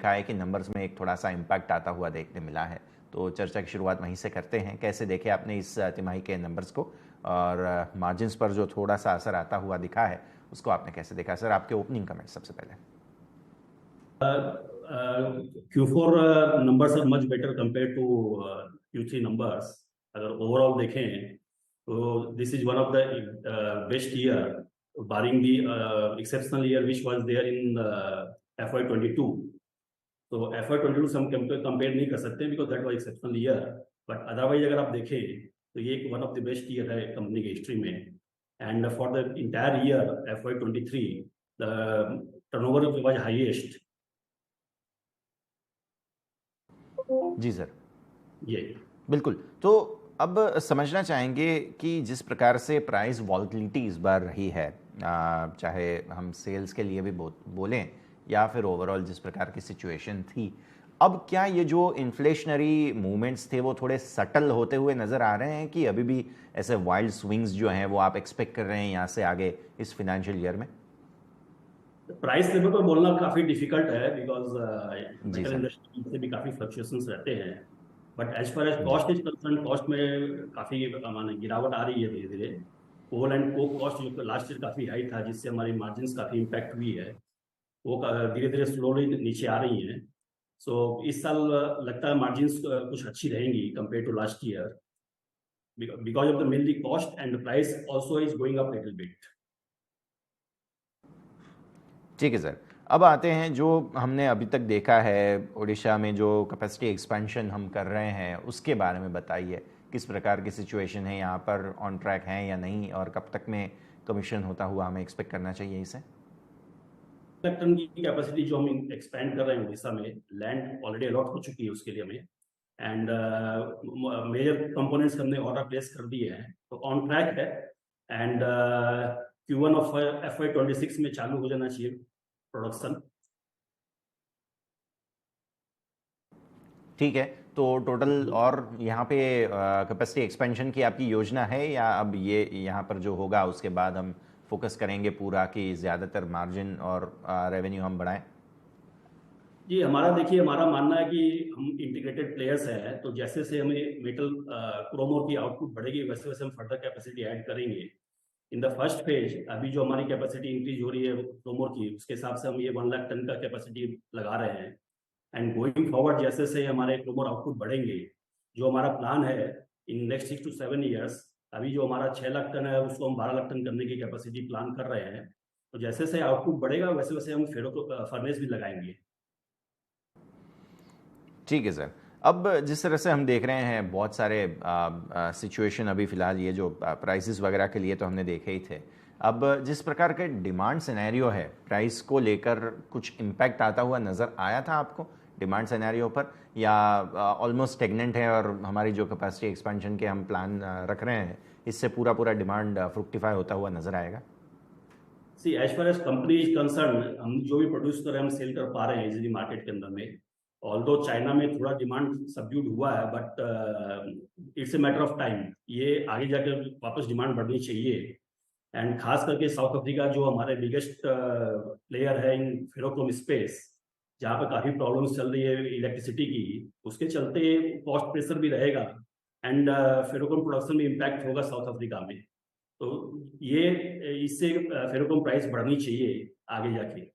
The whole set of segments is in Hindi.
देखा है कि नंबर्स में एक थोड़ा सा इम्पैक्ट आता हुआ देखने मिला है। तो चर्चा की शुरुआत वहीं से करते हैं। कैसे देखे आपने इस तिमाही के नंबर्स को, और मार्जिन्स पर जो थोड़ा सा असर आता हुआ दिखा है उसको आपने कैसे देखा? सर, आपके ओपनिंग कमेंट सबसे पहले। Q4 numbers are much better compared to Q3 numbers. अगर ओवरऑल देखें तो this is one of the best year, barring the exceptional year which was there in FY22. तो FY22 से हम कंपेयर नहीं कर सकते because that was exceptional year, but otherwise अगर आप देखें तो ये one of the best year है कंपनी की हिस्ट्री में. And for the entire year FY23 the turnover was highest. जी सर, ये बिल्कुल। तो अब समझना चाहेंगे कि जिस प्रकार से प्राइस वॉल्टिलिटी इस बार रही है, चाहे हम सेल्स के लिए भी बोलें या फिर ओवरऑल जिस प्रकार की सिचुएशन थी, अब क्या ये जो इन्फ्लेशनरी मूवमेंट्स थे वो थोड़े सटल होते हुए नज़र आ रहे हैं कि अभी भी ऐसे वाइल्ड स्विंग्स जो हैं वो आप एक्सपेक्ट कर रहे हैं यहाँ से आगे इस फिनेंशियल ईयर में? प्राइस लेवल पर बोलना काफी डिफिकल्ट है बिकॉज जी मेटल सर। इंडस्ट्री से भी काफी फ्लक्चुएशंस रहते हैं. बट एज फार एज जी कॉस्ट इज कंसर्न, कॉस्ट में काफी माने गिरावट आ रही है धीरे धीरे. कोल एंड कोक कॉस्ट जो लास्ट ईयर काफी हाई था जिससे हमारी मार्जिन काफी इम्पैक्ट हुई है, वो धीरे धीरे स्लोली नीचे आ रही हैं. सो इस साल लगता है मार्जिन कुछ अच्छी रहेंगी compare to last year because of the mainly cost and price also is going up little bit. ठीक है सर। अब आते हैं जो हमने अभी तक देखा है उड़ीसा में, जो कैपेसिटी एक्सपेंशन हम कर रहे हैं उसके बारे में बताइए। किस प्रकार की सिचुएशन है यहाँ पर, ऑन ट्रैक हैं या नहीं, और कब तक में कमीशन होता हुआ हमें एक्सपेक्ट करना चाहिए इसे? टन की कैपेसिटी जो हम एक्सपेंड कर रहे हैं उड़ीसा में, लैंड ऑलरेडी अलॉट हो चुकी है उसके लिए हमें. एंड मेजर कंपोनेंट्स हमने ऑर्डर प्लेस कर दिए हैं तो ऑन ट्रैक है. एंड Q1 ऑफ FY26 में चालू हो जाना चाहिए प्रोडक्शन. ठीक है। तो टोटल और यहाँ पे कैपेसिटी एक्सपेंशन की आपकी योजना है, या अब ये यहाँ पर जो होगा उसके बाद हम फोकस करेंगे पूरा कि ज़्यादातर मार्जिन और रेवेन्यू हम बढ़ाएं? जी हमारा देखिए, हमारा मानना है कि हम इंटीग्रेटेड प्लेयर्स हैं, तो जैसे से हमें मेटल क्रोमोर की आउटपुट बढ़ेगी वैसे वैसे हम फर्दर कैपेसिटी ऐड करेंगे. इन द फर्स्ट फेज अभी जो हमारी कैपेसिटी इंक्रीज हो रही है क्रोमोर की, उसके हिसाब से हम ये 1 लाख टन का कैपेसिटी लगा रहे हैं. एंड गोइंग फॉरवर्ड जैसे से हमारे क्रोमोर आउटपुट बढ़ेंगे, जो हमारा प्लान है इन नेक्स्ट 6 to 7 ईयर्स, अभी जो हमारा 6 लाख टन है उसको हम 12 लाख टन करने की कैपेसिटी प्लान कर रहे हैं. तो जैसे से आउटपुट बढ़ेगा वैसे वैसे हम फेरो फर्नेस भी लगाएंगे. ठीक है सर। अब जिस तरह से हम देख रहे हैं बहुत सारे सिचुएशन अभी फ़िलहाल ये जो प्राइसेस वगैरह के लिए तो हमने देखे ही थे। अब जिस प्रकार के डिमांड सिनेरियो है, प्राइस को लेकर कुछ इम्पैक्ट आता हुआ नज़र आया था आपको डिमांड सिनेरियो पर, या ऑलमोस्ट स्टेगनेंट है और हमारी जो कैपेसिटी एक्सपेंशन के हम प्लान रख रहे हैं इससे पूरा पूरा डिमांड फ्रुक्टिफाई होता हुआ नज़र आएगा? See as far as company is concerned, हम जो भी प्रोड्यूस कर रहे हैं हम सेल कर पा रहे हैं इजीली मार्केट के अंदर में. ऑल्दो चाइना में थोड़ा डिमांड सबड्यूड हुआ है but it's a matter of time, ये आगे जाकर वापस डिमांड बढ़नी चाहिए. एंड खास करके साउथ अफ्रीका जो हमारे बिगेस्ट प्लेयर है इन फेरोक्रोम स्पेस, जहाँ पे काफ़ी प्रॉब्लम्स चल रही है इलेक्ट्रिसिटी की, उसके चलते कॉस्ट प्रेशर भी रहेगा. एंड फेरोक्रोम प्रोडक्शन में इम्पैक्ट होगा साउथ अफ्रीका में. तो ये इससे फेरोक्रोम प्राइस बढ़नी चाहिए आगे जाके.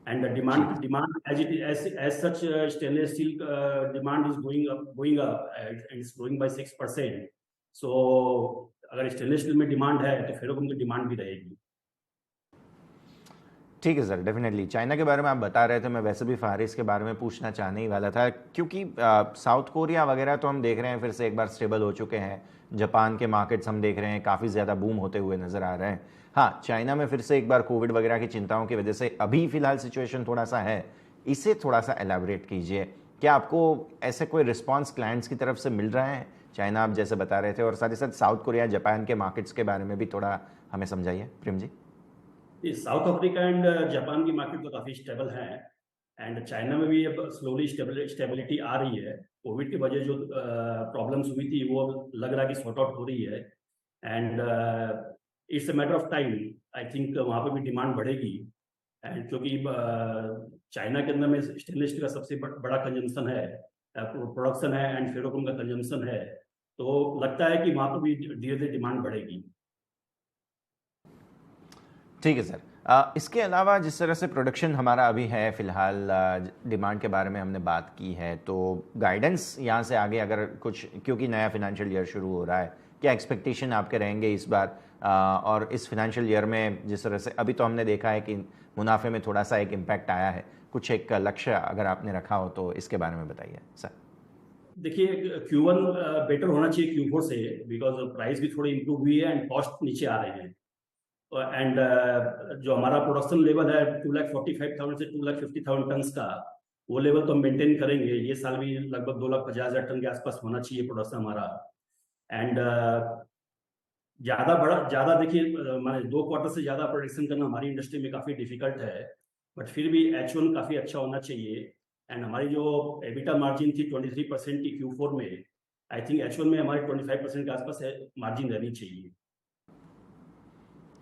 एंड ठीक डिमांड है। Demand as such stainless steel demand is going up and it's growing by 6%. So अगर स्टेनलेस स्टील में डिमांड है तो फेरोक्रोम की डिमांड भी रहेगी. ठीक है सर, डेफिनेटली। चाइना के बारे में आप बता रहे थे, मैं वैसे भी फारिस के बारे में पूछना चाहने ही वाला था, क्योंकि साउथ कोरिया वगैरह तो हम देख रहे हैं फिर से एक बार स्टेबल हो चुके हैं। जापान के मार्केट्स हम देख रहे हैं काफ़ी ज़्यादा बूम होते हुए नज़र आ रहे हैं। हाँ, चाइना में फिर से एक बार कोविड वगैरह की चिंताओं की वजह से अभी फ़िलहाल सिचुएशन थोड़ा सा है। इसे थोड़ा सा एलैबोरेट कीजिए। क्या आपको ऐसे कोई रिस्पॉन्स क्लाइंट्स की तरफ से मिल रहा है? चाइना आप जैसे बता रहे थे, और साथ ही साथ साउथ कोरिया, जापान के मार्केट्स के बारे में भी थोड़ा हमें समझाइए Prem ji. South Africa and Japan की मार्केट तो काफ़ी स्टेबल है. एंड चाइना में भी अब स्लोली स्टेबिलिटी आ रही है. कोविड की वजह जो प्रॉब्लम्स हुई थी वो लग रहा है कि सॉर्ट आउट हो रही है. And it's a matter of time, I think वहाँ पे भी डिमांड बढ़ेगी. एंड क्योंकि चाइना के अंदर में स्टेनलेस स्टील का सबसे बड़ा कंजम्पशन है, प्रोडक्शन है एंड फेरोक्रोम का कंजम्पशन है, तो लगता है कि वहाँ पर भी धीरे धीरे डिमांड बढ़ेगी। ठीक है सर। इसके अलावा जिस तरह से प्रोडक्शन हमारा अभी है फिलहाल, डिमांड के बारे में हमने बात की है, तो गाइडेंस यहाँ से आगे अगर कुछ, क्योंकि नया फिनेंशियल ईयर शुरू हो रहा है, क्या एक्सपेक्टेशन आपके रहेंगे इस बार? और इस फिनेंशियल ईयर में जिस तरह से अभी तो हमने देखा है कि मुनाफे में थोड़ा सा एक इम्पैक्ट आया है, कुछ एक लक्ष्य अगर आपने रखा हो तो इसके बारे में बताइए सर। देखिए Q1 बेटर होना चाहिए Q4 से, बिकॉज प्राइस भी थोड़ी इंप्रूव हुई है एंड कॉस्ट नीचे आ रहे हैं। एंड जो हमारा प्रोडक्शन लेवल है 2,45,000 से 2,50,000 टन का, वो लेवल तो हम मेंटेन करेंगे। ये साल भी लगभग 2,50,000 टन के आसपास होना चाहिए प्रोडक्शन हमारा। एंड ज़्यादा देखिए, माने 2 क्वार्टर से ज़्यादा प्रोडक्शन करना हमारी इंडस्ट्री में काफ़ी डिफिकल्ट है, बट फिर भी H1 काफ़ी अच्छा होना चाहिए। एंड हमारी जो एबिटा मार्जिन थी 23% की Q4 में, आई थिंक H1 में हमारी 25% के आसपास मार्जिन रहनी चाहिए।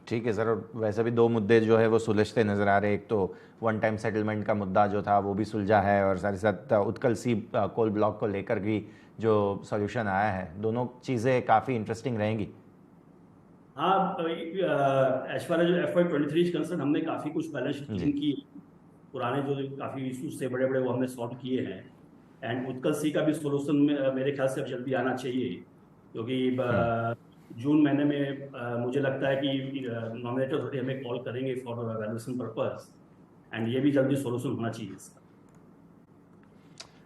ठीक है सर। और वैसे भी दो मुद्दे जो है वो सुलझते नज़र आ रहे हैं। एक तो वन टाइम सेटलमेंट का मुद्दा जो था वो भी सुलझा है, और साथ ही साथ उत्कल सी कोल ब्लॉक को लेकर भी जो सॉल्यूशन आया है, दोनों चीज़ें काफ़ी इंटरेस्टिंग रहेंगी। हाँ, as far as FY23 concern, हमने काफ़ी कुछ बैलेंस शीट जी। क्लीन की। पुराने जो काफ़ी इश्यूज थे बड़े बड़े, वो हमने सॉल्व किए हैं। एंड उत्कल सी का भी सोल्यूशन मेरे ख्याल से अब जल्दी आना चाहिए, क्योंकि जून महीने में मुझे लगता है कि नॉमिनेटर हमें कॉल करेंगे फॉर वैल्यूएशन पर्पस, एंड ये भी जल्दी सोल्यूशन होना चाहिए इसका।